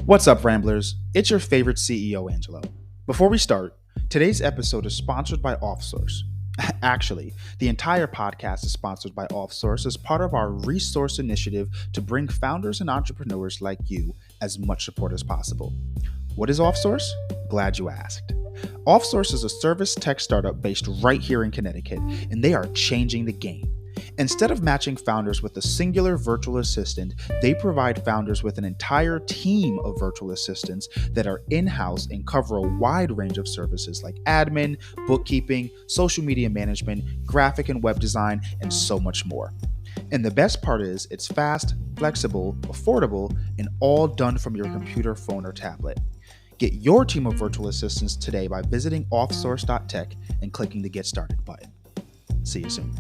What's up, Ramblers? It's your favorite CEO, Angelo. Before we start, today's episode is sponsored by OffSource. Actually, the entire podcast is sponsored by OffSource as part of our resource initiative to bring founders and entrepreneurs like you as much support as possible. What is OffSource? Glad you asked. OffSource is a service tech startup based right here in Connecticut, and they are changing the game. Instead of matching founders with a singular virtual assistant, they provide founders with an entire team of virtual assistants that are in-house and cover a wide range of services like admin, bookkeeping, social media management, graphic and web design, and so much more. And the best part is it's fast, flexible, affordable, and all done from your computer, phone, or tablet. Get your team of virtual assistants today by visiting offsource.tech and clicking the Get Started button. See you soon.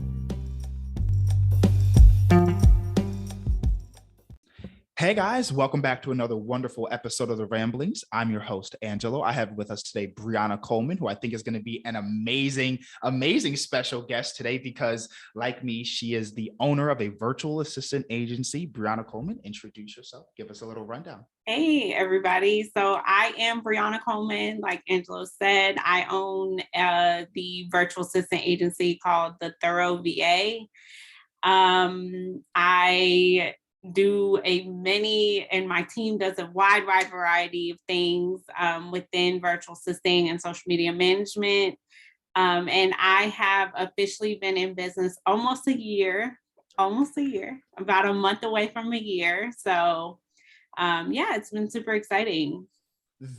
Hey guys, welcome back to another wonderful episode of The Ramblings. I'm your host, Angelo. I have with us today Briana Coleman, who I think is going to be an amazing special guest today because, like me, she is the owner of a virtual assistant agency. Briana Coleman, introduce yourself. Give us a little rundown. Hey, everybody. So I am Briana Coleman. Like Angelo said, I own the virtual assistant agency called The Thorough VA. I do and my team does a wide variety of things within virtual assisting and social media management. And I have officially been in business almost a year, about a month away from a year. So it's been super exciting.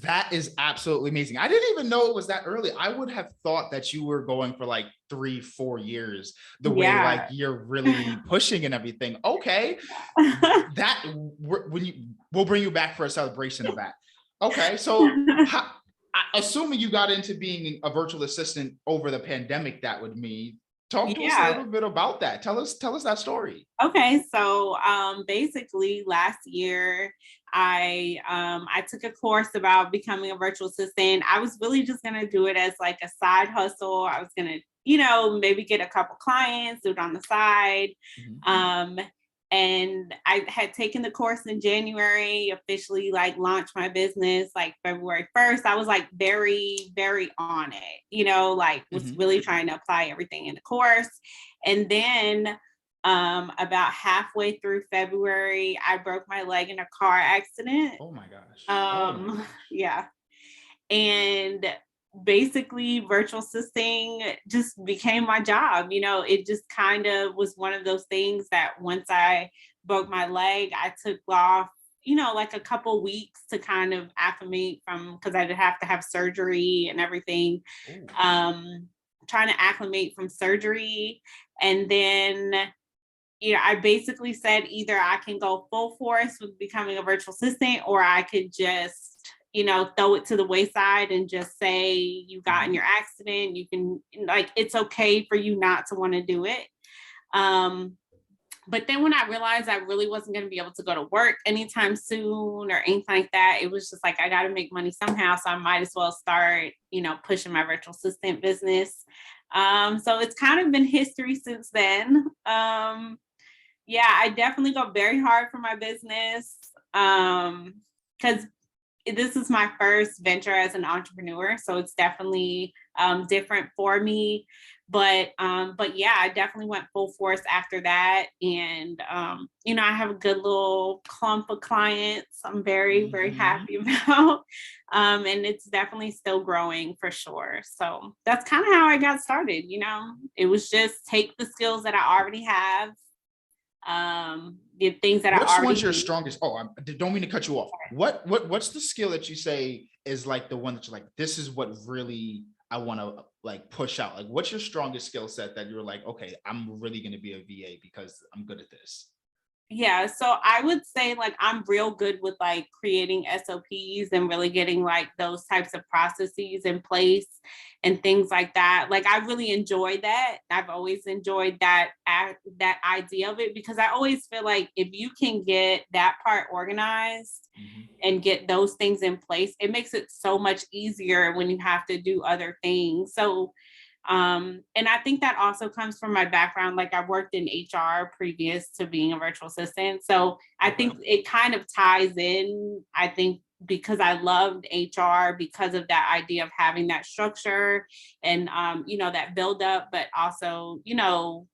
That is absolutely amazing. I didn't even know it was that early. I would have thought that you were going for like 3-4 years, the way like you're really pushing and everything. Okay. We'll bring you back for a celebration of that. Okay. So assuming you got into being a virtual assistant over the pandemic, that would mean talk to us a little bit about that. Tell us that story. Okay. So basically last year, I took a course about becoming a virtual assistant. I was really just going to do it as like a side hustle. I was going to, maybe get a couple clients, do it on the side. Mm-hmm. And I had taken the course in January, officially like launched my business like February 1st. I was like very, very on it, was really trying to apply everything in the course. And then about halfway through February, I broke my leg in a car accident. Oh my gosh. Yeah. And basically virtual assisting just became my job. It just kind of was one of those things that once I broke my leg, I took off, like a couple weeks to kind of acclimate because I did have to have surgery and everything. Trying to acclimate from surgery. And then I basically said either I can go full force with becoming a virtual assistant, or I could just, throw it to the wayside and just say you got in your accident. You can, it's okay for you not to want to do it. But then when I realized I really wasn't going to be able to go to work anytime soon or anything like that, it was just like, I got to make money somehow. So I might as well start, pushing my virtual assistant business. So it's kind of been history since then. I definitely go very hard for my business because this is my first venture as an entrepreneur. So it's definitely different for me. But I definitely went full force after that. And, I have a good little clump of clients I'm very, very happy about. And it's definitely still growing for sure. So that's kind of how I got started. It was just take the skills that I already have. The things that Which one's your strongest? Oh, I don't mean to cut you off. What's the skill that you say is like the one that you're like, this is what really I want to like push out? Like, what's your strongest skill set that you're like, okay, I'm really going to be a VA because I'm good at this? Yeah, so I would say like I'm real good with like creating SOPs and really getting like those types of processes in place and things like that. Like I really enjoy that. I've always enjoyed that idea of it because I always feel like if you can get that part organized and get those things in place, it makes it so much easier when you have to do other things. So and I think that also comes from my background. Like I worked in HR previous to being a virtual assistant. So I think it kind of ties in, I think, because I loved HR because of that idea of having that structure and, that build up. But also,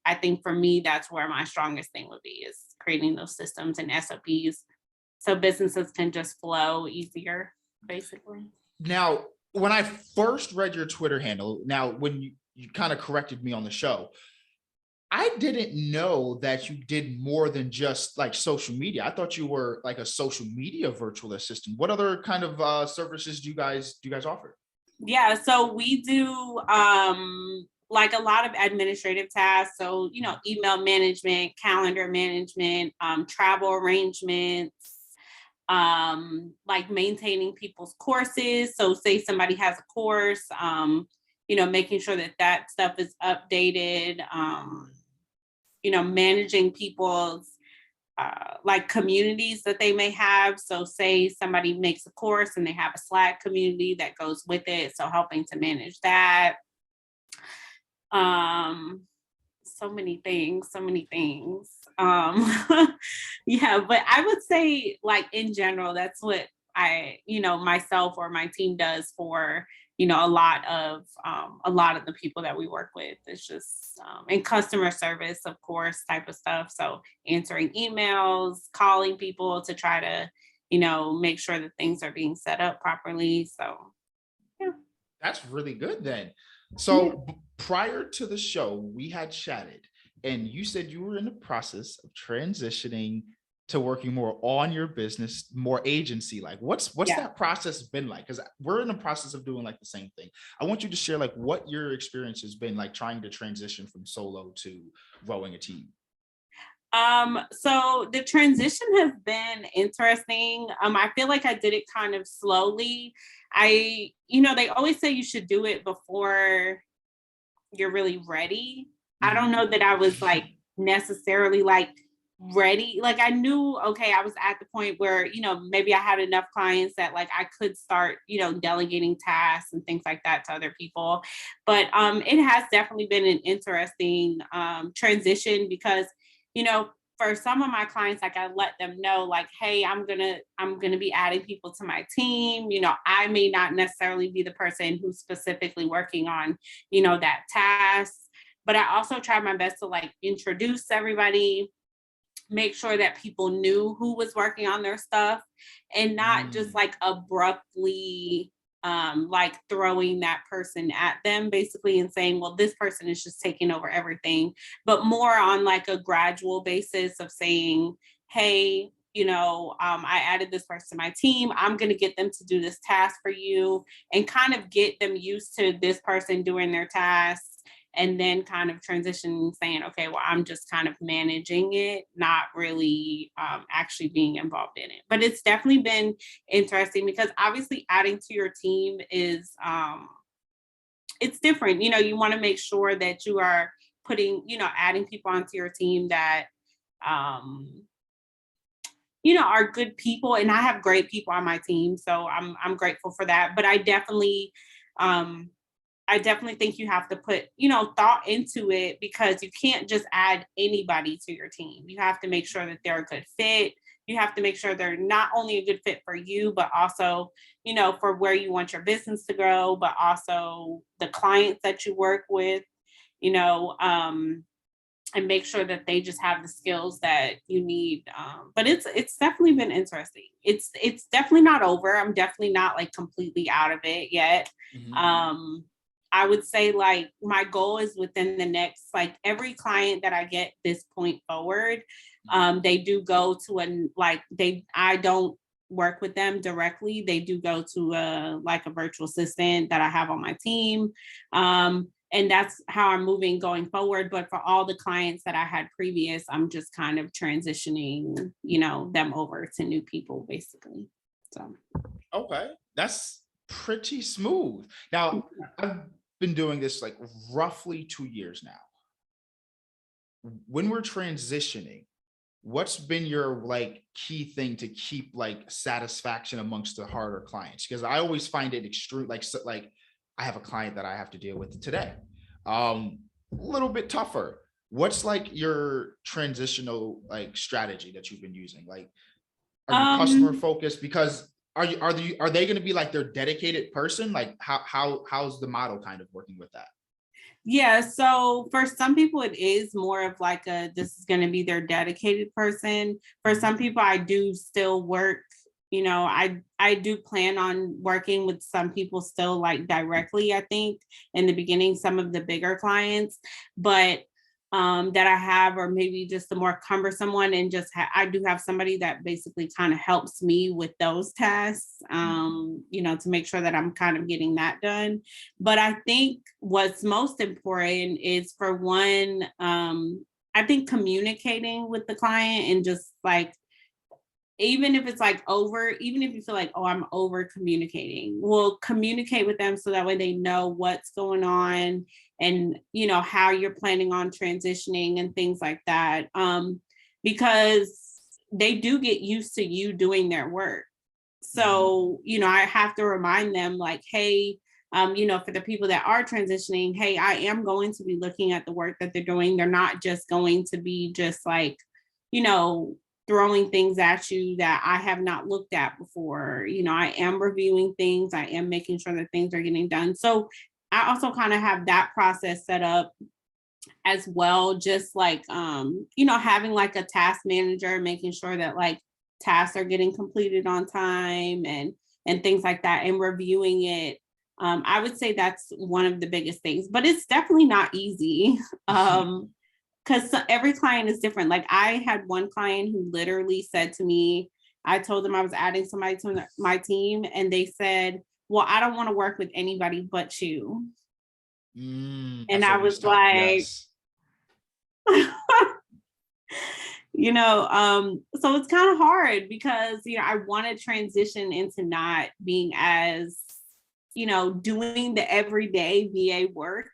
I think for me, that's where my strongest thing would be is creating those systems and SOPs so businesses can just flow easier, basically. Now, when I first read your Twitter handle, now when you kind of corrected me on the show, I didn't know that you did more than just like social media. I thought you were like a social media virtual assistant. What other kind of services do you guys offer? Yeah, so we do like a lot of administrative tasks. So, email management, calendar management, travel arrangements, like maintaining people's courses. So say somebody has a course, making sure that that stuff is updated, managing people's like communities that they may have. So say somebody makes a course and they have a Slack community that goes with it. So helping to manage that. Um, so many things, so many things. Yeah, but I would say like in general, that's what myself or my team does for, a lot of the people that we work with. It's just and customer service, of course, type of stuff. So answering emails, calling people to try to, make sure that things are being set up properly. So yeah. That's really good then. Yeah. So prior to the show, we had chatted, and you said you were in the process of transitioning to working more on your business, more agency. Like, what's Yeah. that process been like? Because we're in the process of doing like the same thing. I want you to share like what your experience has been like trying to transition from solo to growing a team. So the transition has been interesting. I feel like I did it kind of slowly. They always say you should do it before you're really ready. I don't Mhm. know that I was like necessarily like ready. Like I knew, okay, I was at the point where, maybe I had enough clients that like I could start, delegating tasks and things like that to other people. But it has definitely been an interesting transition because, you know, for some of my clients, like I let them know, like, hey, I'm gonna be adding people to my team. I may not necessarily be the person who's specifically working on, that task. But I also try my best to like introduce everybody, make sure that people knew who was working on their stuff and not just Mm. like abruptly like throwing that person at them basically and saying, well, this person is just taking over everything, but more on like a gradual basis of saying, hey, I added this person to my team. I'm going to get them to do this task for you and kind of get them used to this person doing their tasks and then kind of transition saying, okay, well, I'm just kind of managing it, not really actually being involved in it. But it's definitely been interesting because obviously adding to your team is it's different. You want to make sure that you are putting, adding people onto your team that um are good people, and I have great people on my team, so I'm grateful for that. But um I definitely think you have to put, thought into it because you can't just add anybody to your team. You have to make sure that they're a good fit. You have to make sure they're not only a good fit for you, but also, for where you want your business to grow, but also the clients that you work with, you know, um, and make sure that they just have the skills that you need. But it's definitely been interesting. It's definitely not over. I'm definitely not like completely out of it yet. Mhm. Um, I would say like my goal is within the next like every client that I get this point forward, they do go to I don't work with them directly. They do go to a virtual assistant that I have on my team. And that's how I'm moving going forward. But for all the clients that I had previous, I'm just kind of transitioning, them over to new people basically. So Okay, that's pretty smooth. Now, I've been doing this like roughly 2 years now. When we're transitioning, what's been your like key thing to keep like satisfaction amongst the harder clients? Because I always find it extreme. Like, like I have a client that I have to deal with today. A little bit tougher. What's like your transitional like strategy that you've been using? Like, are you customer um focused? Because are they going to be like their dedicated person? Like how's the model kind of working with that? Yeah, so for some people, it is more of like this is going to be their dedicated person. For some people, I do still work. I do plan on working with some people still like directly. I think in the beginning, some of the bigger clients, but that I have, or maybe just the more cumbersome one, and I do have somebody that basically kind of helps me with those tasks, to make sure that I'm kind of getting that done. But I think what's most important is, for one, I think communicating with the client, and just like, even if it's like even if you feel like, oh, I'm over communicating, well, communicate with them so that way they know what's going on, and how you're planning on transitioning and things like that. Because they do get used to you doing their work. So, I have to remind them, like, hey, for the people that are transitioning, hey, I am going to be looking at the work that they're doing. They're not just going to be just like, you know, throwing things at you that I have not looked at before. I am reviewing things. I am making sure that things are getting done. So I also kind of have that process set up as well, just like having like a task manager, making sure that like tasks are getting completed on time, and things like that, and reviewing it. I would say that's one of the biggest things, but it's definitely not easy. Because every client is different. Like, I had one client who literally said to me, I told them I was adding somebody to my team, and they said, well, I don't want to work with anybody but you. And That's I always was tough. like, Yes. so it's kind of hard, because I want to transition into not being as, doing the everyday VA work,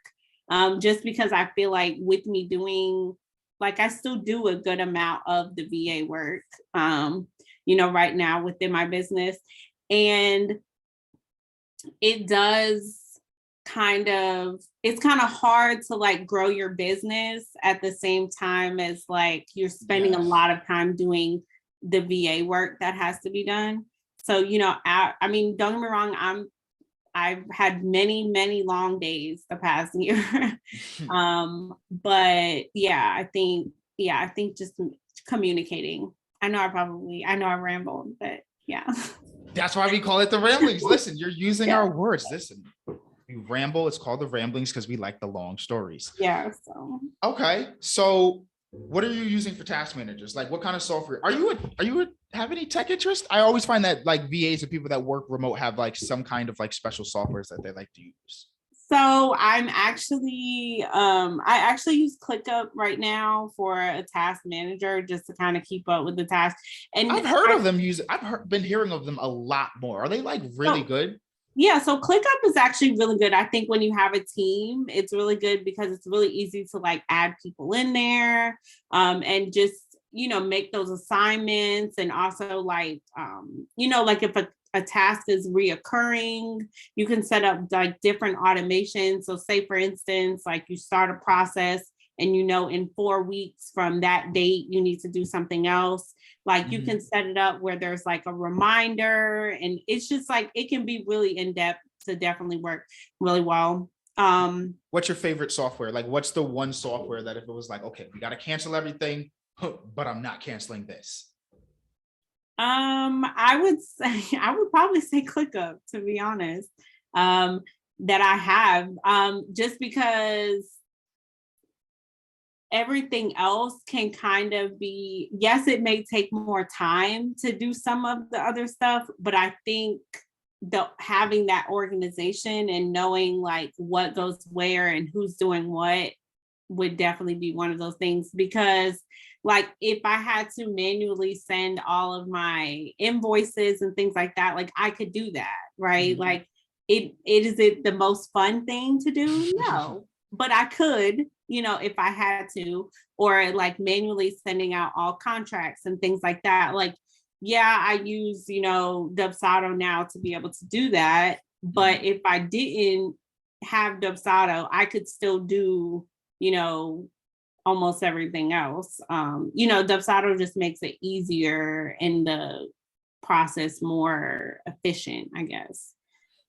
just because I feel like with me doing, like, I still do a good amount of the VA work, right now within my business. And it does it's kind of hard to like grow your business at the same time as like you're spending a Yes. lot of time doing the VA work that has to be done. So, I mean, don't get me wrong, I've had many, many long days the past year. But I think just communicating. I know I rambled, but yeah. That's why we call it the ramblings. Listen, you're using Yeah. our words. Listen, we ramble. It's called the ramblings because we like the long stories. Yeah. So Okay, so what are you using for task managers? Like, what kind of software have any tech interest? I always find that like VAs and people that work remote have like some kind of like special softwares that they like to use. So I actually use ClickUp right now for a task manager, just to kind of keep up with the tasks. And I've heard of them use. Been hearing of them a lot more. Are they like really so good? yeah, so ClickUp is actually really good. I think when you have a team, it's really good because it's really easy to like add people in there, and just make those assignments, and also like like if a task is reoccurring, you can set up like different automations. So say for instance, like you start a process, and in 4 weeks from that date you need to do something else. Like, you can set it up where there's like a reminder, and it's just like it can be really in depth to definitely work really well. What's your favorite software? Like, what's the one software that if it was like, okay, we got to cancel everything, but I'm not canceling this. I would say I would probably say ClickUp, to be honest. Um, that I have, just because everything else can kind of be, yes, it may take more time to do some of the other stuff, but I think having that organization and knowing like what goes where and who's doing what would definitely be one of those things. Because like if I had to manually send all of my invoices and things like that, like I could do that, right? Like, it the most fun thing to do? No, but I could, if I had to. Or like manually sending out all contracts and things like that. Like, yeah, I use, Dubsado now to be able to do that. But if I didn't have Dubsado, I could still do, almost everything else. Dubsado just makes it easier in the process more efficient, I guess.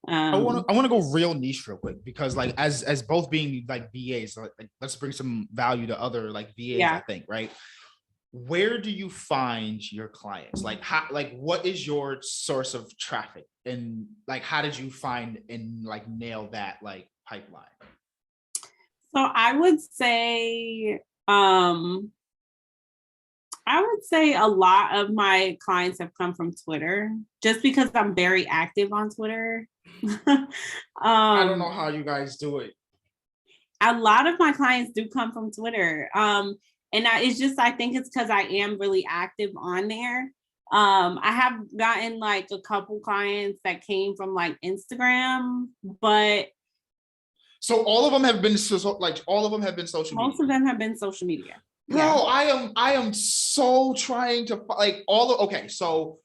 I want to go real niche real quick, because like as both being like VAs, like let's bring some value to other like VAs, I think, right? Where do you find your clients? Like how, like what is your source of traffic, and like how did you find and like nail that like pipeline? So I would say a lot of my clients have come from Twitter, just because I'm very active on Twitter. I don't know how you guys do it. A lot of my clients do come from Twitter. It's just, I think it's because I am really active on there. I have gotten like a couple clients that came from like Instagram, but so all of them have been all of them have been social media. Most of them have been social media. Bro, yeah. I am so trying to like so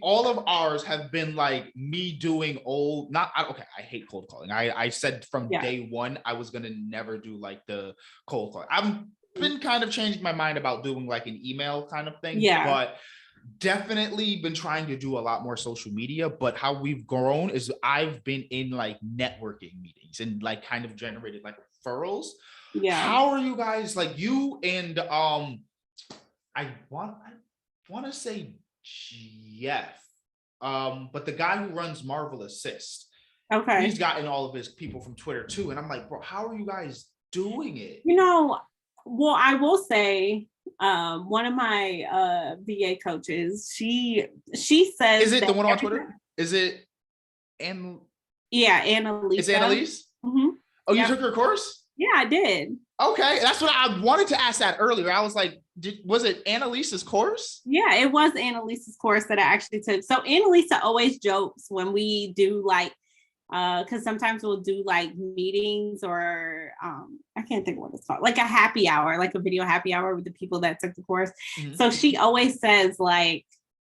all of ours have been like me doing old, not okay, I hate cold calling. I said from day one I was gonna never do like the cold calling. I've been kind of changing my mind about doing like an email kind of thing, but definitely been trying to do a lot more social media. But how we've grown is I've been in like networking meetings and like kind of generated like referrals. How are you guys, like you and I want to say Jeff, but the guy who runs Marvel Assist, he's gotten all of his people from Twitter too, and I'm like, bro, how are you guys doing it? Well, I will say, one of my VA coaches, she says, is it the one on Twitter? Is it Annalise? It's Annalise. Mm-hmm. Oh, you took her course? Yeah, I did. Okay, that's what I wanted to ask that earlier. I was like, was it Annalise's course? Yeah, it was Annalise's course that I actually took. So Annalisa always jokes when we do like, because sometimes we'll do like meetings or I can't think of what it's called, like a happy hour, like a video happy hour with the people that took the course. Mm-hmm. So she always says like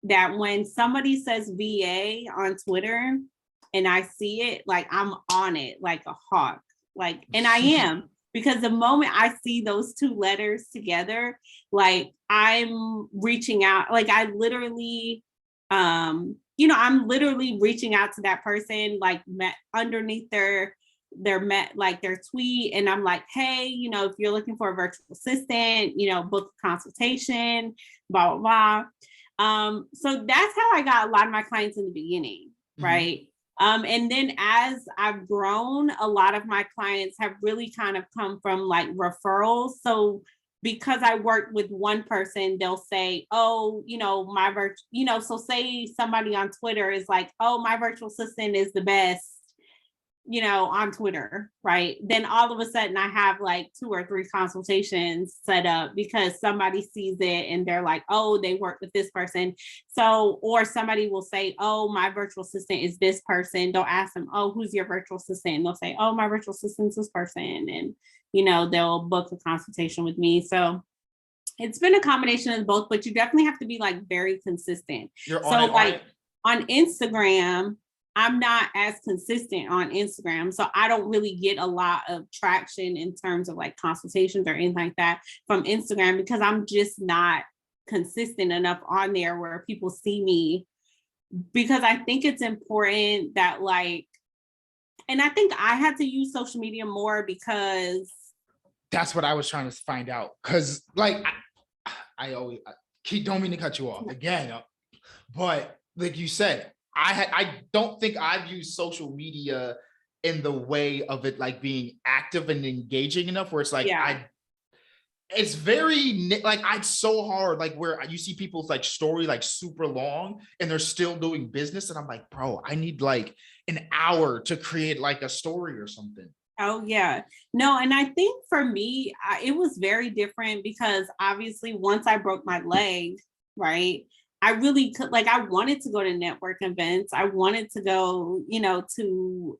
that when somebody says VA on Twitter and I see it, like I'm on it like a hawk, like, and I am. Because the moment I see those two letters together, like I'm reaching out, like I literally, I'm literally reaching out to that person, like underneath their tweet. And I'm like, hey, if you're looking for a virtual assistant, book a consultation, blah, blah, blah. So that's how I got a lot of my clients in the beginning, mm-hmm. right? And then as I've grown, a lot of my clients have really kind of come from like referrals. So because I worked with one person, they'll say, oh, so say somebody on Twitter is like, oh, my virtual assistant is the best, on Twitter, right? Then all of a sudden I have like 2 or 3 consultations set up because somebody sees it and they're like, oh, they work with this person. So, or somebody will say, oh, my virtual assistant is this person. They'll ask them, oh, who's your virtual assistant? And they'll say, oh, my virtual assistant's this person. And, they'll book a consultation with me. So it's been a combination of both, but you definitely have to be like very consistent. On Instagram, I'm not as consistent on Instagram. So I don't really get a lot of traction in terms of like consultations or anything like that from Instagram because I'm just not consistent enough on there where people see me. Because I think it's important that like, and I think I had to use social media more because. That's what I was trying to find out. Cause like, I always don't mean to cut you off again, but like you said, I don't think I've used social media in the way of it like being active and engaging enough where it's like it's very like it's so hard, like where you see people's like story like super long and they're still doing business and I'm like, bro, I need like an hour to create like a story or something. Oh yeah, no, and I think for me it was very different because obviously once I broke my leg, right, I really could, like, I wanted to go to network events. I wanted to go, even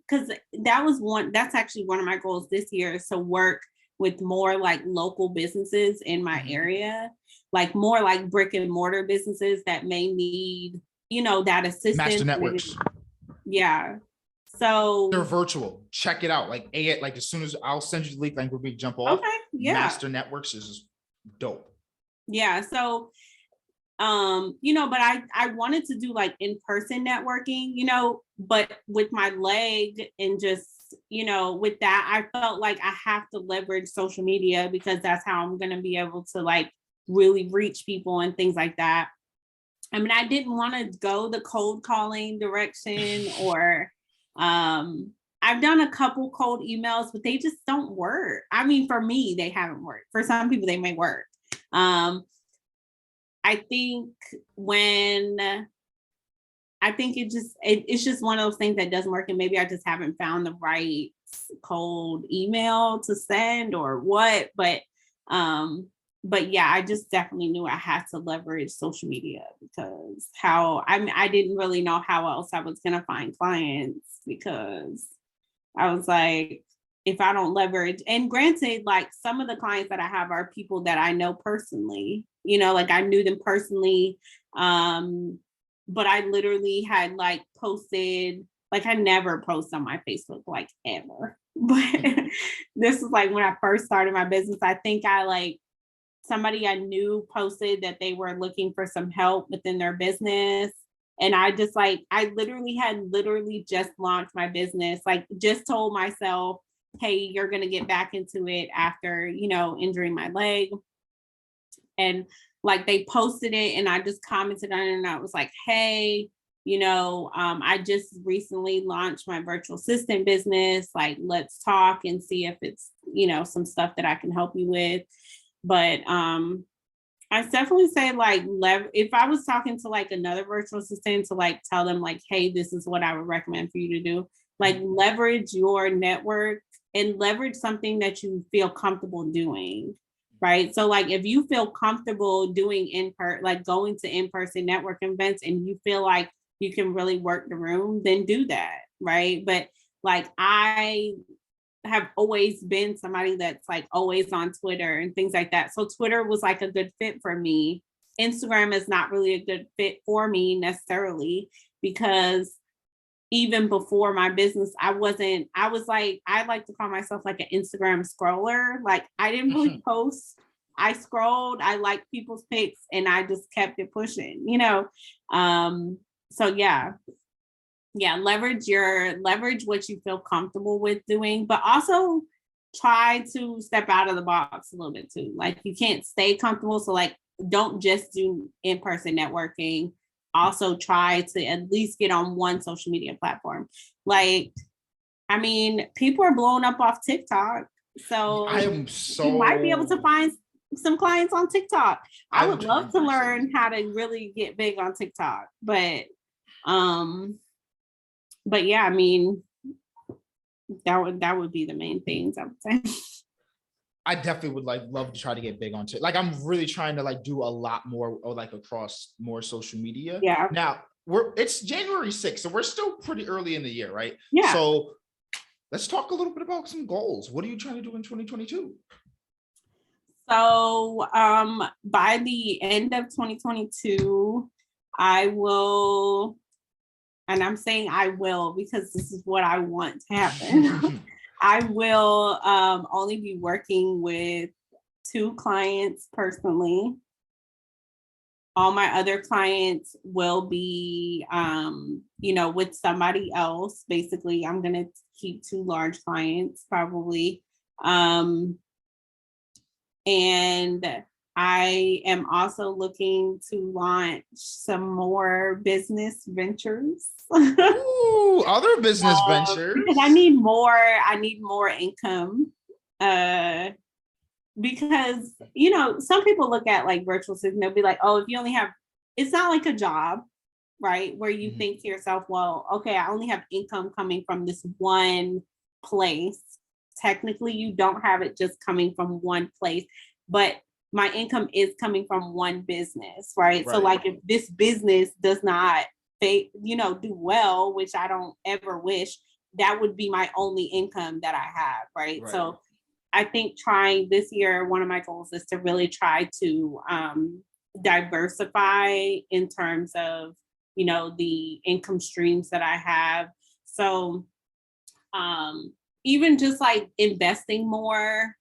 because that's actually one of my goals this year is to work with more like local businesses in my mm-hmm. area, like more like brick and mortar businesses that may need, that assistance. Master networks. Yeah. So they're virtual. Check it out. Like as soon as I'll send you the link, like we'll jump off. Okay. Yeah. Master networks is dope. Yeah. So But I wanted to do like in-person networking, but with my leg and just, with that, I felt like I have to leverage social media because that's how I'm going to be able to like really reach people and things like that. I mean, I didn't want to go the cold calling direction or I've done a couple cold emails, but they just don't work. I mean, for me, they haven't worked. For some people, they may work. I think when I think it's just one of those things that doesn't work, and maybe I just haven't found the right cold email to send or what. But yeah, I just definitely knew I had to leverage social media because I didn't really know how else I was gonna find clients because I was like, if I don't leverage, and granted, like some of the clients that I have are people that I know personally, like I knew them personally. But I literally had like posted, like I never post on my Facebook, like ever. But this is like when I first started my business. I think somebody I knew posted that they were looking for some help within their business. And I literally just launched my business, like just told myself, hey, you're going to get back into it after, injuring my leg. And like they posted it and I just commented on it and I was like, hey, I just recently launched my virtual assistant business. Like, let's talk and see if it's, some stuff that I can help you with. But I definitely say like if I was talking to like another virtual assistant to like tell them like, hey, this is what I would recommend for you to do. Like leverage your network and leverage something that you feel comfortable doing. Right. So like if you feel comfortable doing like going to in-person networking events and you feel like you can really work the room, then do that. Right. But like I have always been somebody that's like always on Twitter and things like that. So Twitter was like a good fit for me. Instagram is not really a good fit for me necessarily because even before my business, I was like, I like to call myself like an Instagram scroller. Like I didn't really post. I scrolled, I liked people's pics and I just kept it pushing, So leverage what you feel comfortable with doing, but also try to step out of the box a little bit too. Like you can't stay comfortable. So like don't just do in-person networking. Also try to at least get on one social media platform. Like, I mean, people are blowing up off TikTok. So you might be able to find some clients on TikTok. I would love to learn how to really get big on TikTok, but yeah, I mean, that would be the main things I would say. I definitely would love to try to get big on TikTok. Like I'm really trying to like do a lot more or like across more social media. Yeah. Now it's January 6th, so we're still pretty early in the year, right? Yeah. So let's talk a little bit about some goals. What are you trying to do in 2022? So by the end of 2022, I will, and I'm saying I will because this is what I want to happen. I will only be working with 2 clients personally. All my other clients will be, with somebody else. Basically, I'm going to keep 2 large clients probably. And I am also looking to launch some more business ventures. Ooh, other business ventures. Because I need more income. Because, some people look at like virtual assistant, they'll be like, oh, if you only have, it's not like a job, right? Where you think to yourself, well, okay, I only have income coming from this one place. Technically, you don't have it just coming from one place, but my income is coming from one business, right? So like if this business does not, do well, which I don't ever wish, that would be my only income that I have, right? So I think trying this year, one of my goals is to really try to diversify in terms of, the income streams that I have. So even just like investing more,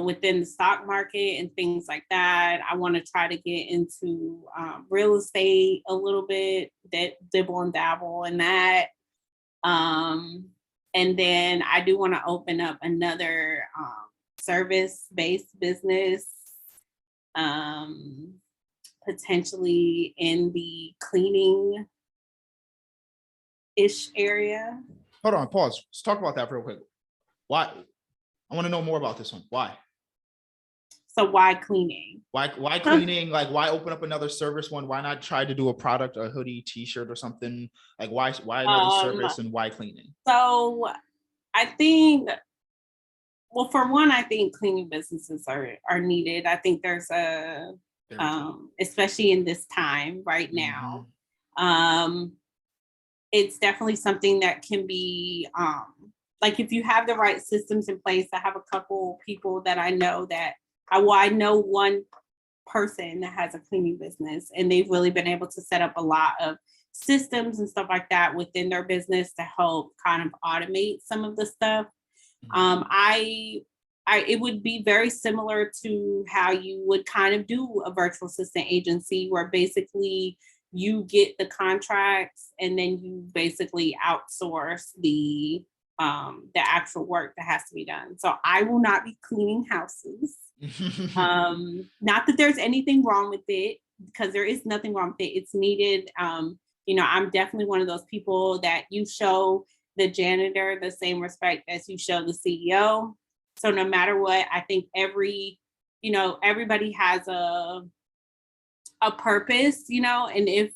within the stock market and things like that. I want to try to get into real estate a little bit, that dibble and dabble in that. And then I do want to open up another service-based business, potentially in the cleaning ish area. Hold on, pause. Let's talk about that real quick. Why? I want to know more about this one. Why? So why cleaning? Why cleaning? Like, why open up another service one? Why not try to do a product, a hoodie, t-shirt or something? Like, why another service and why cleaning? So I think, well, for one, I think cleaning businesses are needed. I think there's especially in this time right now, it's definitely something that can be, like if you have the right systems in place. I have a couple people that I know that I know one person that has a cleaning business, and they've really been able to set up a lot of systems and stuff like that within their business to help kind of automate some of the stuff. It would be very similar to how you would kind of do a virtual assistant agency, where basically you get the contracts and then you basically outsource the actual work that has to be done. So I will not be cleaning houses. Not that there's anything wrong with it, because there is nothing wrong with it. It's needed. I'm definitely one of those people that you show the janitor the same respect as you show the CEO. So no matter what, I think everybody has a purpose, and if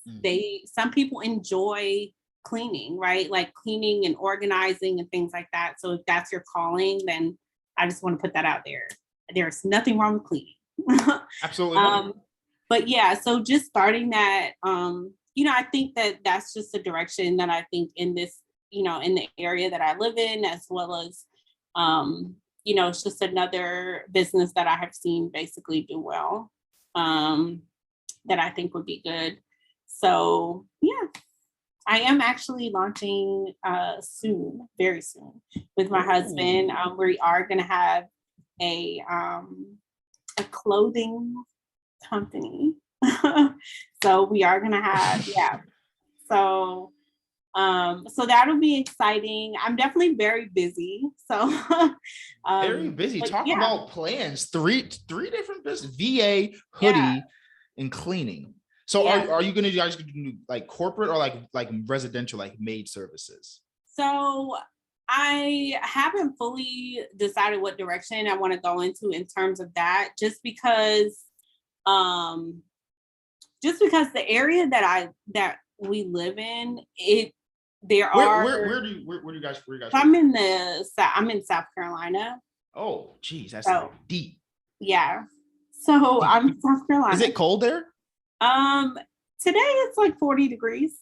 some people enjoy cleaning, right? Like cleaning and organizing and things like that. So if that's your calling, then I just want to put that out there. There's nothing wrong with cleaning. Absolutely. But yeah, so just starting that, I think that's just a direction that I think in this, in the area that I live in, as well as, it's just another business that I have seen basically do well, that I think would be good. So yeah, I am actually launching soon, very soon, with my husband. We are going to have a clothing company. So we are going to have, yeah. So that'll be exciting. I'm definitely very busy. So very busy. Talk about plans. Three different businesses: VA, hoodie, and cleaning. So are you guys gonna do like corporate or like residential, like maid services? So I haven't fully decided what direction I want to go into in terms of that, just because the area that we live in, where do you guys? I'm in South Carolina. Oh, geez, that's deep. Yeah. So deep. I'm South Carolina. Is it cold there? Today it's like 40 degrees.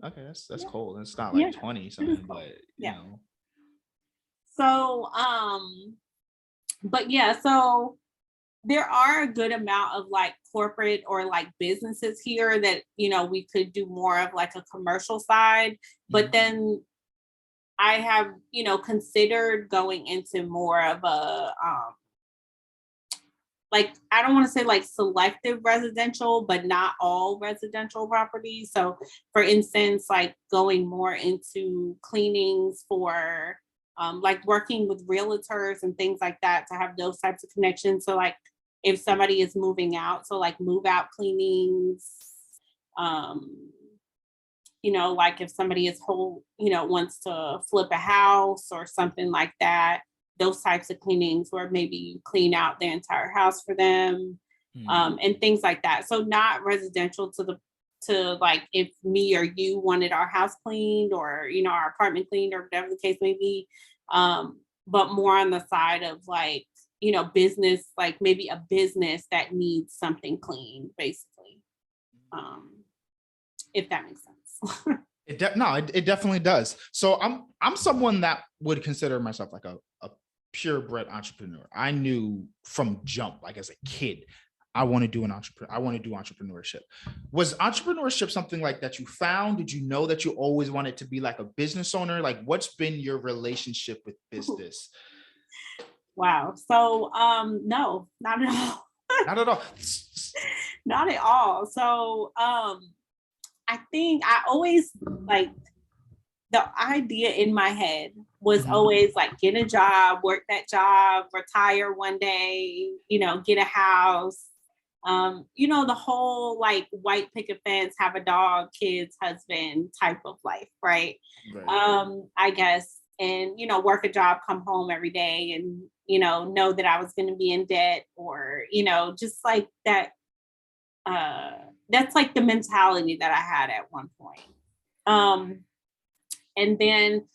Okay, that's cold. It's not like 20 something, but you know. So but yeah, so there are a good amount of like corporate or like businesses here that, we could do more of like a commercial side, but then I have, considered going into more of a, like, I don't want to say like selective residential, but not all residential properties. So for instance, like going more into cleanings for, like working with realtors and things like that, to have those types of connections. So like, if somebody is moving out, so like move out cleanings, like if somebody is wants to flip a house or something like that, those types of cleanings where maybe you clean out the entire house for them, and things like that. So not residential to like if me or you wanted our house cleaned or, our apartment cleaned or whatever the case may be, but more on the side of like, business, like maybe a business that needs something clean, basically, if that makes sense. It definitely does. So I'm someone that would consider myself like a purebred entrepreneur. I knew from jump, like as a kid, I want to do entrepreneurship. Was entrepreneurship something like that you found? Did you know that you always wanted to be like a business owner? Like, what's been your relationship with business? Wow. So no, not at all. Not at all. Not at all. So I think I always like the idea in my head was Mhm. always like get a job, work that job, retire one day, get a house. The whole like white picket fence, have a dog, kids, husband type of life, right? Right. I guess, and work a job, come home every day, and know that I was going to be in debt, or just like that. Uh, that's like the mentality that I had at one point. Um, and then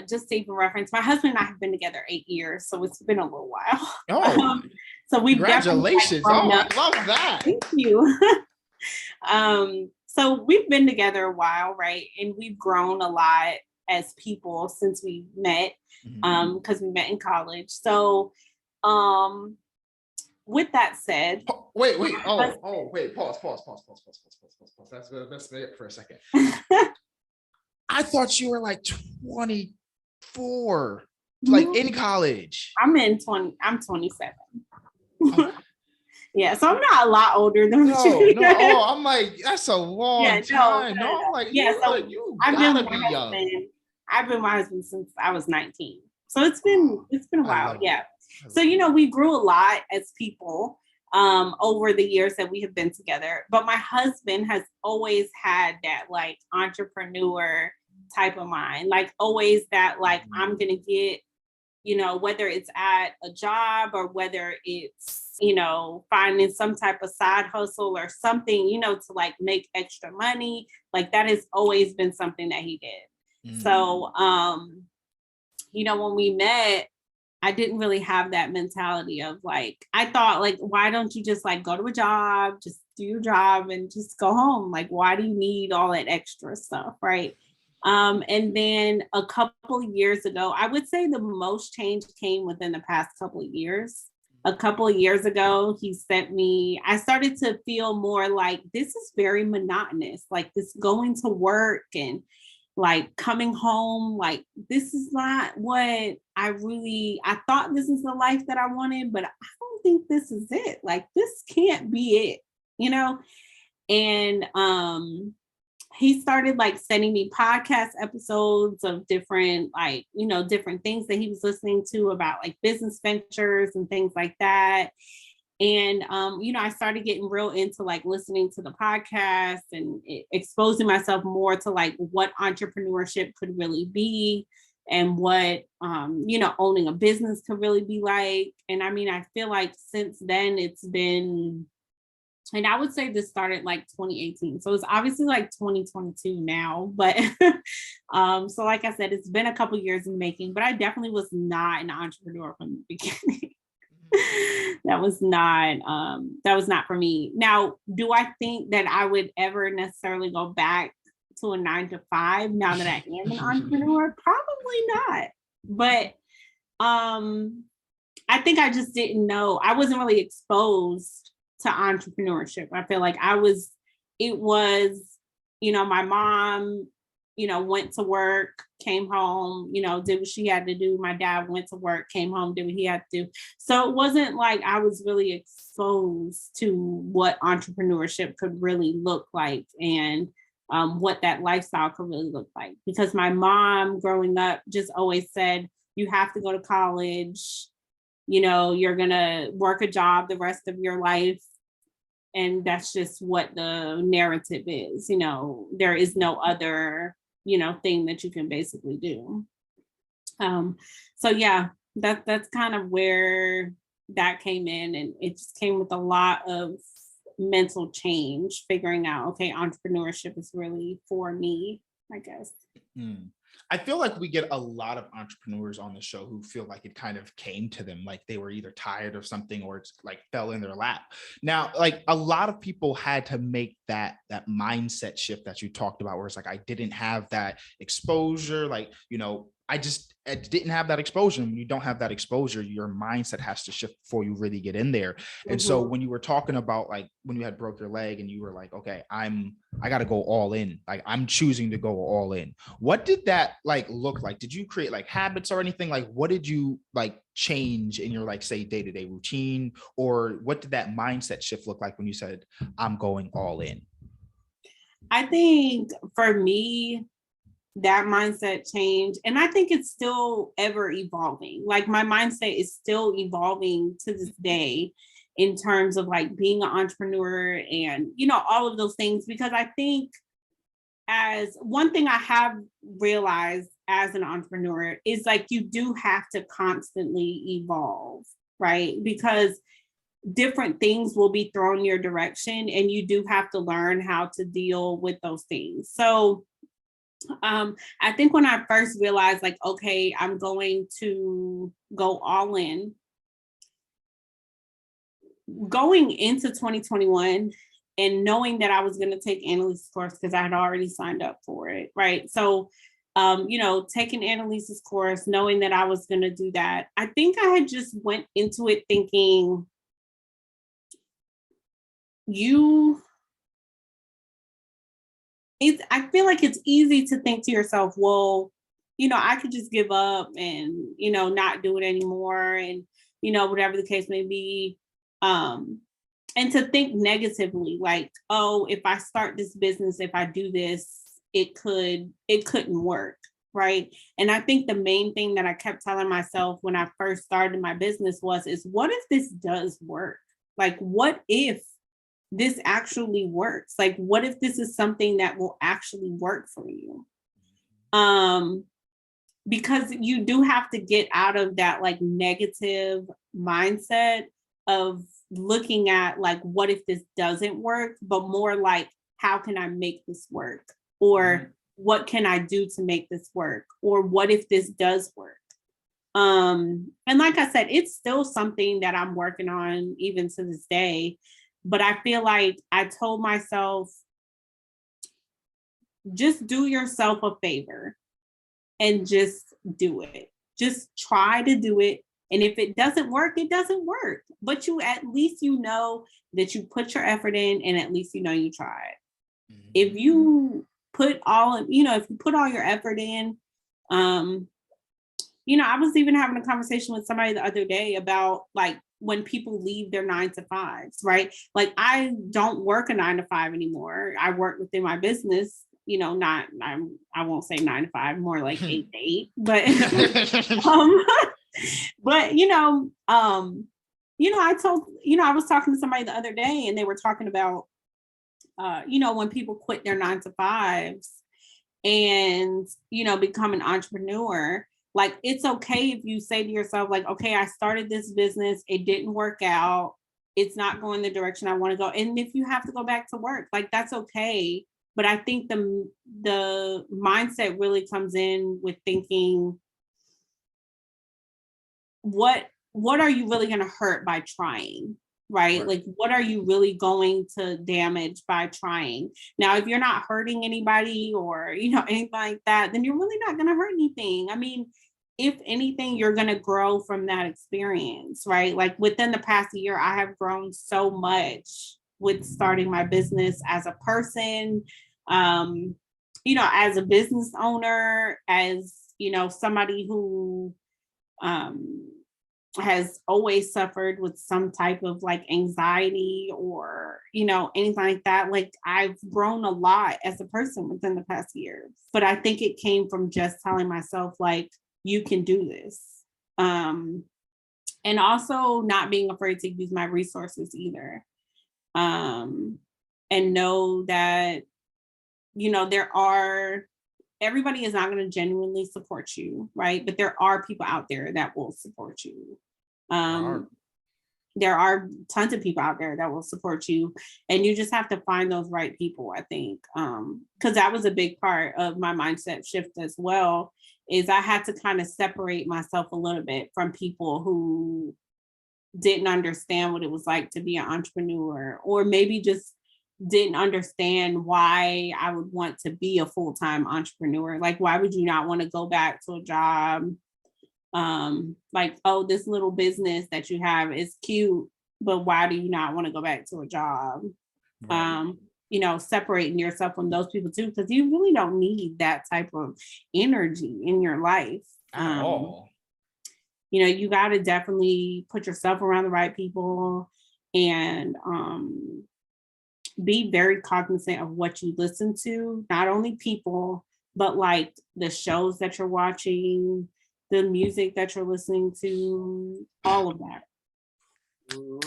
just to even reference, my husband and I have been together 8 years, so it's been a little while. Oh, So we've definitely like congratulations. grown Oh, I up. love that. Thank you. So we've been together a while, right? And we've grown a lot as people since we met, Mhm. because we met in college. So um, with that said, Wait. my Wait. Pause. Let's stay up for a second. husband, I thought you were like 24, like in college. I'm 27. Oh, Yeah, so I'm not a lot older than what no, you. no. Oh, I'm like, that's a long Yeah, no, time. no, no, No, I'm no. like, Yeah, so you I've been with gotta my be young. husband. I've been with my husband since I was 19. So it's been Oh, it's been a I while. love it. Yeah. I So love it. we grew a lot as people over the years that we have been together. But my husband has always had that like entrepreneur type of mind. Like always that like I'm gonna get whether it's at a job or whether it's, finding some type of side hustle or something, to like make extra money. Like that has always been something that he did. Mm. So, when we met, I didn't really have that mentality of like, I thought like, why don't you just like go to a job, just do your job and just go home? Like, why do you need all that extra stuff? Right. And then a couple of years ago, I would say the most change came within the past couple of years. A couple of years ago, I started to feel more like this is very monotonous, like this going to work and like coming home, like this is not what I thought this is the life that I wanted, but I don't think this is it. Like this can't be it, you know? And he started like sending me podcast episodes of different like different things that he was listening to about like business ventures and things like that. And I started getting real into like listening to the podcast and exposing myself more to like what entrepreneurship could really be and what owning a business could really be like. And I mean, I feel like since then it's been, and I would say this started like 2018. So it's obviously like 2022 now. But so like I said, it's been a couple years in making, but I definitely was not an entrepreneur from the beginning. That was not for me. Now, do I think that I would ever necessarily go back to a 9 to 5 now that I am an entrepreneur? Probably not. But I think I just didn't know. I wasn't really exposed to entrepreneurship. I feel like it was, my mom, went to work, came home, did what she had to do. My dad went to work, came home, did what he had to do. So it wasn't like I was really exposed to what entrepreneurship could really look like and what that lifestyle could really look like. Because my mom growing up just always said, you have to go to college, you're going to work a job the rest of your life. And that's just what the narrative is. There is no other, thing that you can basically do. So yeah, that's kind of where that came in. And it just came with a lot of mental change, figuring out, okay, entrepreneurship is really for me, I guess. Mm. I feel like we get a lot of entrepreneurs on the show who feel like it kind of came to them, like they were either tired of something or it's like fell in their lap. Now, like a lot of people had to make that mindset shift that you talked about, where it's like I didn't have that exposure, like I didn't have that exposure. And when you don't have that exposure, your mindset has to shift before you really get in there. And so when you were talking about like when you had broke your leg and you were like, okay, I got to go all in. Like I'm choosing to go all in. What did that like look like? Did you create like habits or anything? Like what did you like change in your like say day-to-day routine, or what did that mindset shift look like when you said I'm going all in? I think for me, that mindset change, and I think it's still ever evolving. Like my mindset is still evolving to this day in terms of like being an entrepreneur and, you know, all of those things, because I think as one thing I have realized as an entrepreneur is like you do have to constantly evolve, right? Because different things will be thrown your direction and you do have to learn how to deal with those things. So I think when I first realized, like, okay, I'm going to go all in, going into 2021 and knowing that I was going to take Annalise's course because I had already signed up for it, right? So, you know, taking Annalise's course, knowing that I was going to do that, I think I had just went into it thinking, I feel like it's easy to think to yourself, well, you know, I could just give up and, you know, not do it anymore and, you know, whatever the case may be. Um, and to think negatively, like, oh, if I start this business, if I do this, it couldn't work. Right. And I think the main thing that I kept telling myself when I first started my business is what if this does work? Like, what if this actually works? Like, what if this is something that will actually work for you? Because you do have to get out of that like negative mindset of looking at like, what if this doesn't work, but more like, how can I make this work? Or what can I do to make this work? Or what if this does work? And like I said, it's still something that I'm working on even to this day. But I feel like I told myself, just do yourself a favor and just do it. Just try to do it. And if it doesn't work, it doesn't work. But you at least you know that you put your effort in and at least you know you tried. If you put all, you know, if you put all your effort in, you know, I was even having a conversation with somebody the other day about like when people leave their 9 to 5s, right? Like I don't work a 9 to 5 anymore. I work within my business, you know, not I won't say 9 to 5, more like 8 to 8, but um, but you know, I was talking to somebody the other day and they were talking about you know, when people quit their 9 to 5s and, you know, become an entrepreneur, like it's okay if you say to yourself, like, okay, I started this business, it didn't work out, it's not going the direction I want to go. And if you have to go back to work, like that's okay. But I think the mindset really comes in with thinking, what are you really going to hurt by trying? Right? Like, what are you really going to damage by trying? Now, if you're not hurting anybody or, you know, anything like that, then you're really not going to hurt anything. I mean, if anything, you're going to grow from that experience, right? Like within the past year, I have grown so much with starting my business as a person, um, you know, as a business owner, as, you know, somebody who, um, has always suffered with some type of like anxiety or, you know, anything like that. Like I've grown a lot as a person within the past year, but I think it came from just telling myself like, you can do this. And also not being afraid to use my resources either. And know that, you know, everybody is not going to genuinely support you, right? But there are people out there that will support you. There are tons of people out there that will support you, and you just have to find those right people, I think. Because that was a big part of my mindset shift as well, is I had to kind of separate myself a little bit from people who didn't understand what it was like to be an entrepreneur, or maybe just didn't understand why I would want to be a full-time entrepreneur. Like, why would you not want to go back to a job? Like, oh, this little business that you have is cute, but why do you not want to go back to a job? Right. Separating yourself from those people too, because you really don't need that type of energy in your life. At all. You got to definitely put yourself around the right people and be very cognizant of what you listen to, not only people, but like the shows that you're watching, the music that you're listening to, all of that. You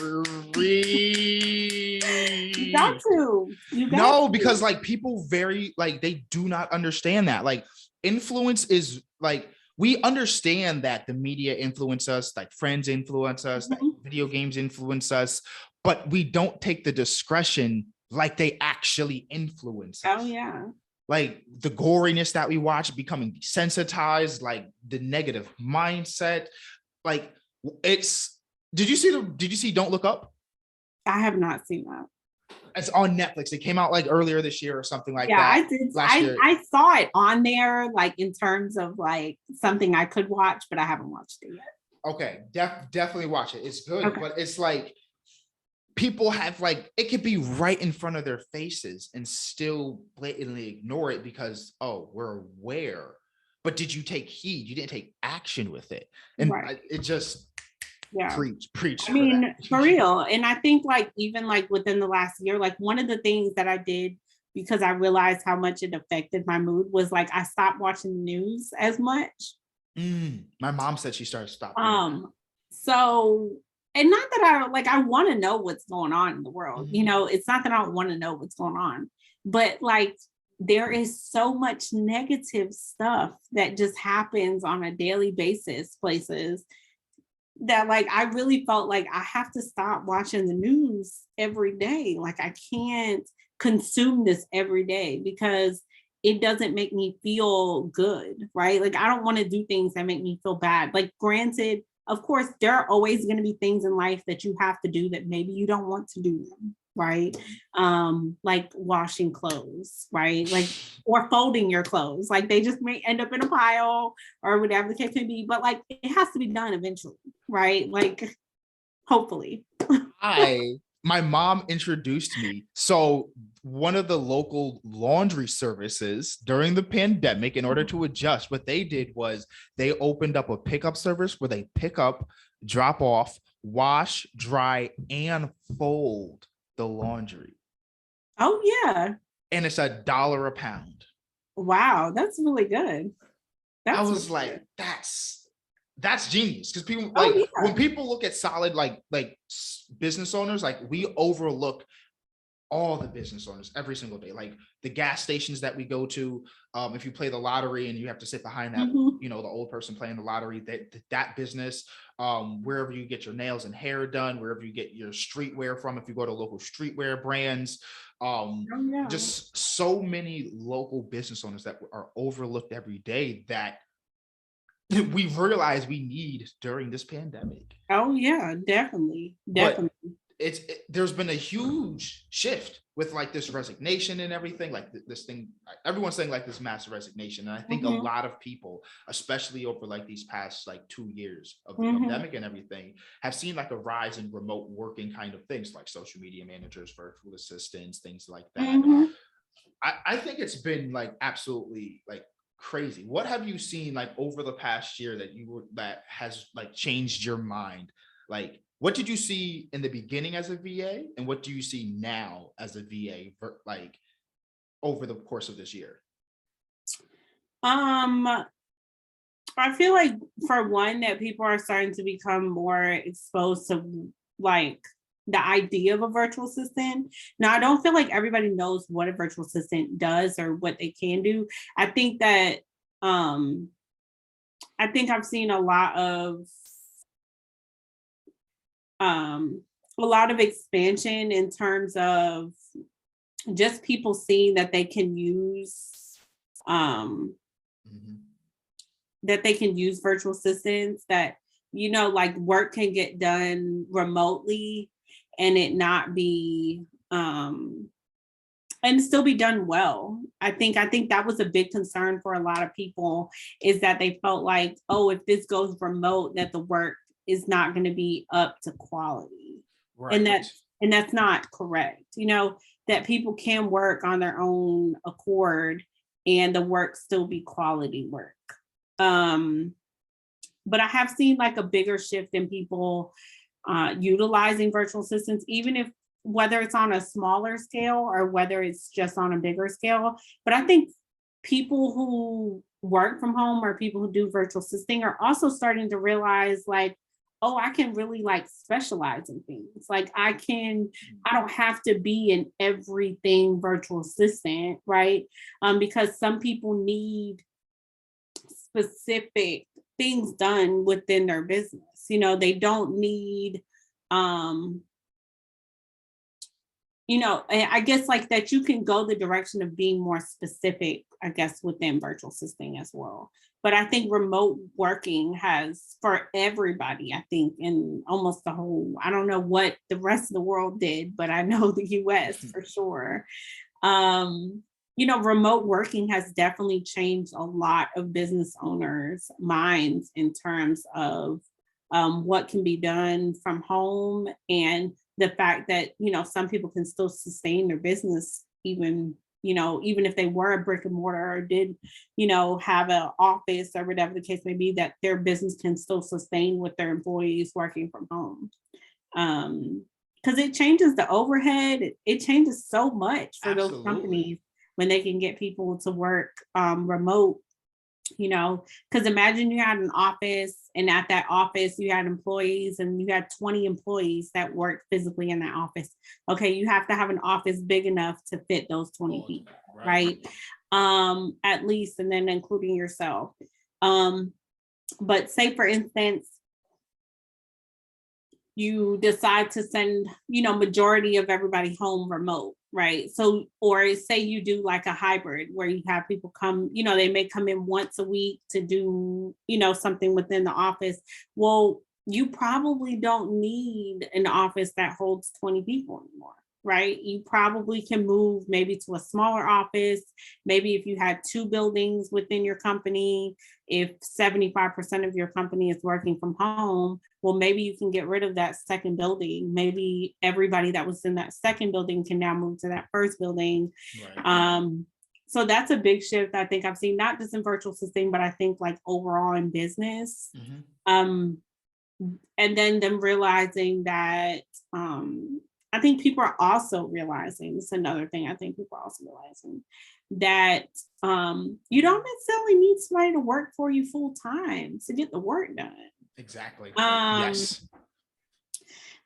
got to. No, because like people they do not understand that. Like influence is like, we understand that the media influence us, like friends influence us, like video games influence us, but we don't take the discretion like they actually influence us. Oh yeah. Like the goriness that we watch, becoming desensitized, like the negative mindset. Like did you see Don't Look Up? I have not seen that. It's on Netflix. It came out like earlier this year or something like that. I did. I saw it on there, like in terms of like something I could watch, but I haven't watched it yet. Okay, definitely watch it. It's good, okay. But it's like people have like, it could be right in front of their faces and still blatantly ignore it because, oh, we're aware. But did you take heed? You didn't take action with it, and right. It just. Yeah. Preach. I mean, for real. And I think like even like within the last year, like one of the things that I did because I realized how much it affected my mood was like I stopped watching the news as much. My mom said she started stopping. So, and not that I want to know what's going on in the world. It's not that I don't want to know what's going on, but like there is so much negative stuff that just happens on a daily basis places that like I really felt like I have to stop watching the news every day. Like I can't consume this every day because it doesn't make me feel good, right? Like I don't want to do things that make me feel bad. Like granted, of course, there are always going to be things in life that you have to do that maybe you don't want to do them, right? Like washing clothes, right? Like, or folding your clothes. Like they just may end up in a pile or whatever the case may be, but like it has to be done eventually, right? Like, hopefully. My mom introduced me. So one of the local laundry services during the pandemic, in order to adjust, what they did was they opened up a pickup service where they pick up, drop off, wash, dry, and fold the laundry. Oh, yeah. And it's $1 a pound. Wow, that's really good. I was really like, good. That's genius, because people when people look at solid like business owners, like we overlook all the business owners every single day, like the gas stations that we go to. If you play the lottery and you have to sit behind that, the old person playing the lottery, that business, wherever you get your nails and hair done, wherever you get your streetwear from, if you go to local streetwear brands, just so many local business owners that are overlooked every day that we realize we need during this pandemic. Oh yeah, definitely. But there's been a huge shift with like this resignation and everything, like this thing, everyone's saying like this mass resignation. And I think a lot of people, especially over like these past like 2 years of the pandemic and everything, have seen like a rise in remote working kind of things, like social media managers, virtual assistants, things like that. I think it's been like absolutely like crazy. What have you seen like over the past year that has like changed your mind? Like, what did you see in the beginning as a VA, and what do you see now as a VA like over the course of this year? I feel like for one that people are starting to become more exposed to like the idea of a virtual assistant. Now, I don't feel like everybody knows what a virtual assistant does or what they can do. I think that I've seen a lot of expansion in terms of just people seeing that they can use virtual assistants, that like work can get done remotely and it not be and still be done well. I think that was a big concern for a lot of people, is that they felt like, oh, if this goes remote, that the work is not going to be up to quality. And that Right. and that's not correct. That people can work on their own accord and the work still be quality work. Um but I have seen like a bigger shift in people utilizing virtual assistants, even if whether it's on a smaller scale or whether it's just on a bigger scale. But I think people who work from home or people who do virtual assisting are also starting to realize like, oh, I can really like specialize in things. Like I don't have to be in everything virtual assistant, right? Because some people need specific things done within their business. They don't need um I guess like that you can go the direction of being more specific, I guess, within virtual assisting as well. But I think remote working has for everybody, I think, in almost the whole, I don't know what the rest of the world did, but I know the US for sure. Um, Remote working has definitely changed a lot of business owners' minds in terms of what can be done from home, and the fact that some people can still sustain their business, even if they were a brick and mortar or did have an office or whatever the case may be, that their business can still sustain with their employees working from home. um because it changes the overhead. It changes so much for those Absolutely. companies when they can get people to work remote. Because imagine you had an office, and at that office you had employees, and you had 20 employees that work physically in that office. Okay, you have to have an office big enough to fit those 20 All of people, them. Right. right? At least, and then including yourself. um but say for instance you decide to send, majority of everybody home remote, right? So, or say you do like a hybrid where you have people come, they may come in once a week to do, something within the office. Well, you probably don't need an office that holds 20 people anymore, right? You probably can move maybe to a smaller office. Maybe if you had two buildings within your company, if 75% of your company is working from home, well, maybe you can get rid of that second building. Maybe everybody that was in that second building can now move to that first building. Right. So that's a big shift I think I've seen, not just in virtual assisting, but I think like overall in business. Hmm. Um, and then them realizing that I think people are also realizing, it's another thing I think people are also realizing, that you don't necessarily need somebody to work for you full time to get the work done. Exactly. Um, Yes.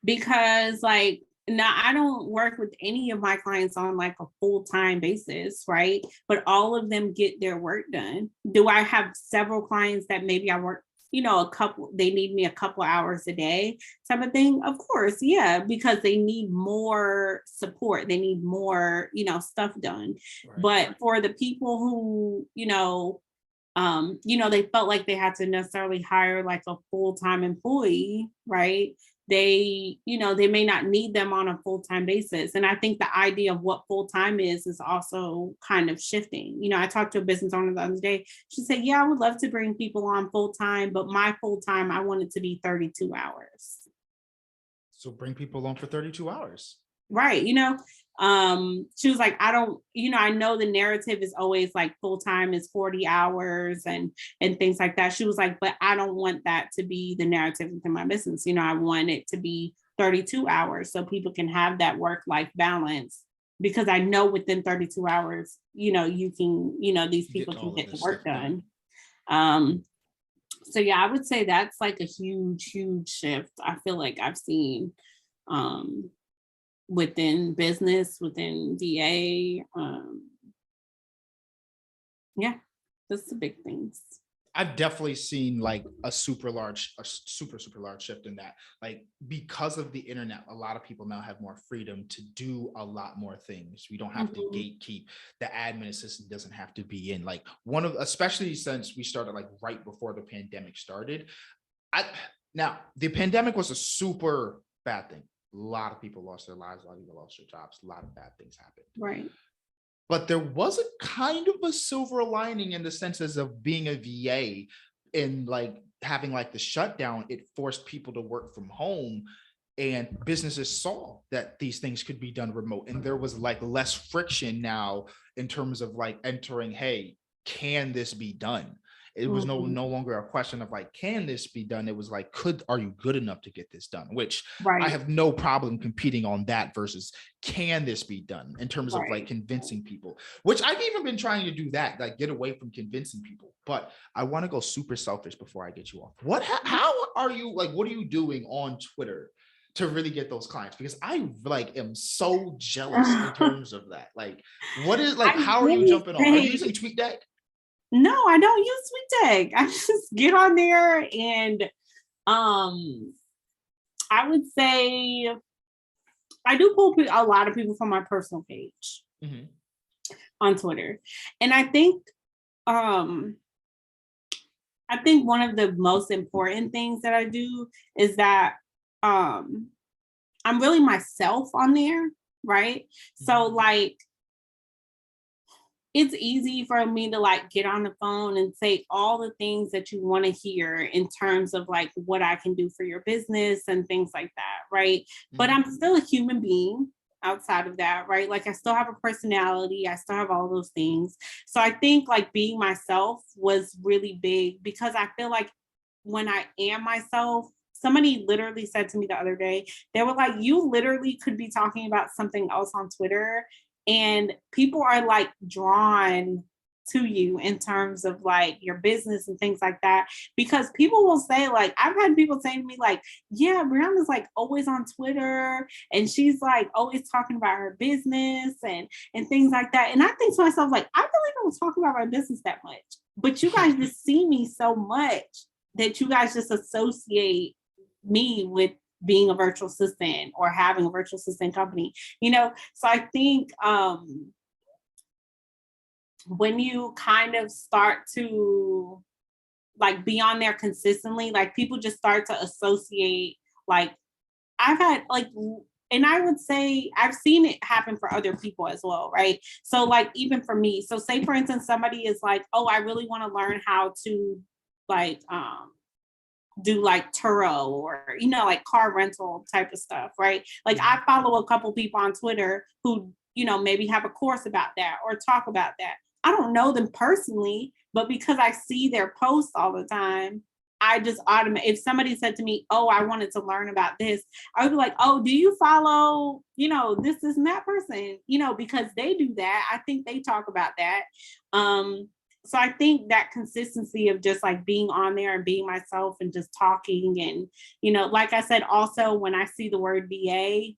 because like now I don't work with any of my clients on like a full-time basis, right? But all of them get their work done. Do I have several clients that maybe I work, a couple, they need me a couple hours a day type of thing? Of course, yeah, because they need more support. They need more, stuff done. Right. But for the people who, they felt like they had to necessarily hire like a full-time employee, right? They may not need them on a full-time basis. And I think the idea of what full-time is also kind of shifting. I talked to a business owner the other day. She said, yeah, I would love to bring people on full-time, but my full-time, I want it to be 32 hours. So bring people on for 32 hours. Right. She was like, I don't, I know the narrative is always like full time is 40 hours and things like that. She was like, but I don't want that to be the narrative within my business. I want it to be 32 hours so people can have that work life balance, because I know within 32 hours, you can, these You people get can all of get the this work stuff done. done. So yeah, I would say that's like a huge, huge shift I feel like I've seen um within business, within VA. Yeah, that's the big things. I've definitely seen like a super large shift in that. Like because of the internet, a lot of people now have more freedom to do a lot more things. We don't have to Mhm. gatekeep. The admin assistant doesn't have to be in. Like one of, especially since we started like right before the pandemic started. I Now the pandemic was a super bad thing. A lot of people lost their lives. A lot of people lost their jobs. A lot of bad things happened. Right. but there was a kind of a silver lining in the senses of being a VA and like having like the shutdown. It forced people to work from home, and businesses saw that these things could be done remote, and there was like less friction now in terms of like entering, hey, can this be done? It was Mhm. no longer a question of like, can this be done? It was like, are you good enough to get this done? Which I Right, have no problem competing on that versus can this be done in terms of like right. convincing people, which I've even been trying to do that, like get away from convincing people. But I want to go super selfish before I get you off. How are you, like, what are you doing on Twitter to really get those clients? Because I like am so jealous in I terms of that. Like, what is like, how are you really jumping on? Are you say using TweetDeck? no, I don't use SweetTag. I just get on there and um I would say I do pull a lot of people from my personal page Mm-hmm. on Twitter. And um I think one of the most important things that I do is that um I'm really myself on there, right? So Mm-hmm. like it's easy for me to like get on the phone and say all the things that you want to hear in terms of like what I can do for your business and things like that, right? But Mm-hmm. I'm still a human being outside of that, right? Like I still have a personality, I still have all those things. So I think like being myself was really big because I feel like when I am myself, somebody literally said to me the other day, they were like, you literally could be talking about something else on Twitter and people are like drawn to you in terms of like your business and things like that because people will say like I've had people say to me like yeah Brianna's like always on Twitter and she's like always talking about her business and things like that and I think to myself like I really don't talk about my business that much but you guys just see me so much that you guys just associate me with being a virtual assistant or having a virtual assistant company, you know? So I think when you kind of start to like be on there consistently, like people just start to associate, like I've had like, and I would say I've seen it happen for other people as well, right? So, like, even for me, so say for instance, somebody is like, oh, I really want to learn how to like do like Turo or like car rental type of stuff, right? Like Mm-hmm. I follow a couple people on Twitter who maybe have a course about that or talk about that. I don't know them personally, but because I see their posts all the time, I just if somebody said to me, oh, I wanted to learn about this, I would be like, oh, do you follow this and that person, because they do that. I think they talk about that. So I think that consistency of just like being on there and being myself and just talking and like I said, also when I see the word VA,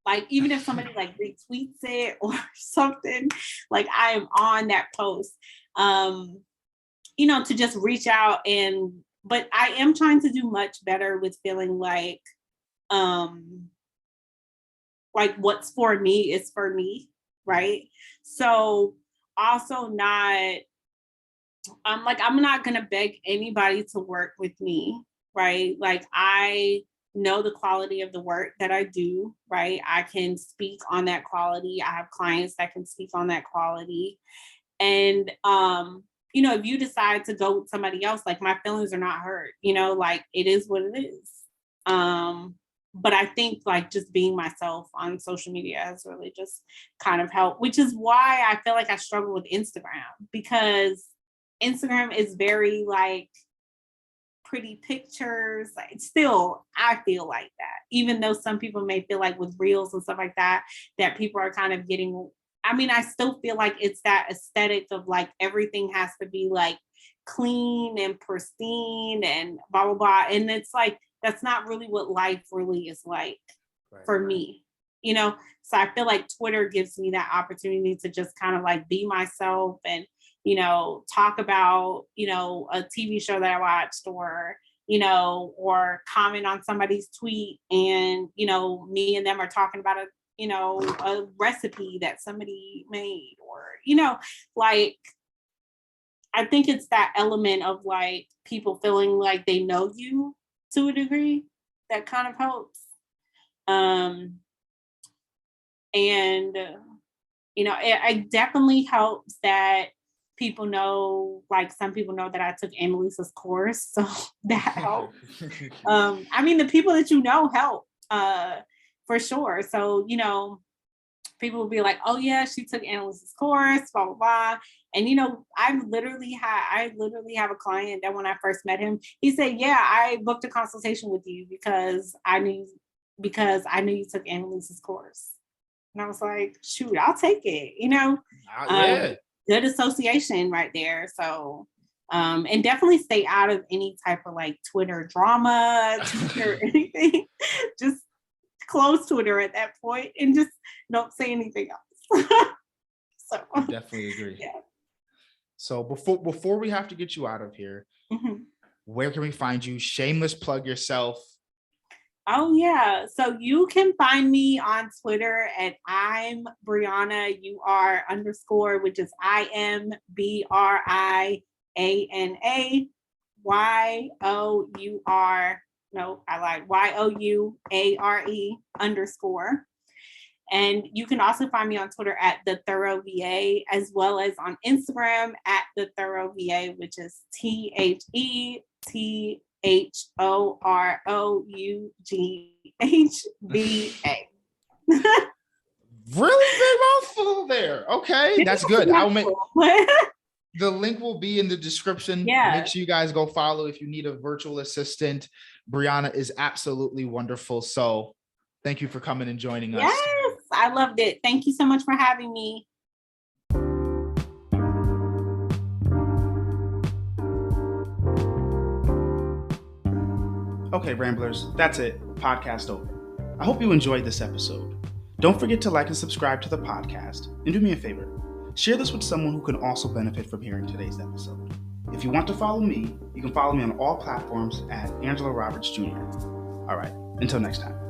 like even if somebody like retweets it or something, like I am on that post, to just reach out but I am trying to do much better with feeling um like what's for me is for me, right? So also not like I'm not gonna beg anybody to work with me, right? Like I know the quality of the work that I do, right? I can speak on that quality. I have clients that can speak on that quality. And if you decide to go with somebody else, like my feelings are not hurt, like it is what it is. But I think like just being myself on social media has really just kind of helped, which is why I feel like I struggle with Instagram because Instagram is very like pretty pictures. Like, still, I feel like that, even though some people may feel like with reels and stuff like that, that people are kind of getting. I mean, I still feel like it's that aesthetic of like everything has to be like clean and pristine and blah blah blah, and it's like that's not really what life really is like Right. for me, So I feel like Twitter gives me that opportunity to just kind of like be myself and talk about, a TV show that I watched or comment on somebody's tweet and, me and them are talking about a recipe that somebody made or, like, I think it's that element of like people feeling like they know you to a degree that kind of helps. Um, and it definitely helps that people know, like some people know that I took Annalisa's course. So that helps. I mean, the people that help for sure. So, people will be like, oh yeah, she took Annalisa's course, blah, blah, blah. And I literally have a client that when I first met him, he said, yeah, I booked a consultation with you because I knew you took Annalisa's course. And I was like, shoot, I'll take it, Yeah. Good association right there. So and definitely stay out of any type of like Twitter drama, Twitter anything. Just close Twitter at that point and just don't say anything else. So I definitely agree. Yeah. So before we have to get you out of here, where can we find you? Shameless plug yourself. Oh yeah. So you can find me on Twitter at I'm Briana UR_, which is IMBRIANA no, I lied. YOUARE_. And you can also find me on Twitter at The Thorough VA, as well as on Instagram at The Thorough VA, which is THETHOROUGHVA. Really big mouthful there. Okay, that's good. I'll make the link will be in the description. Yeah. Make sure you guys go follow if you need a virtual assistant. Briana is absolutely wonderful. So thank you for coming and joining us. Yes, I loved it. Thank you so much for having me. Okay, Ramblers, that's it. Podcast over. I hope you enjoyed this episode. Don't forget to like and subscribe to the podcast. And do me a favor, share this with someone who can also benefit from hearing today's episode. If you want to follow me, you can follow me on all platforms at Angela Roberts Jr. All right, until next time.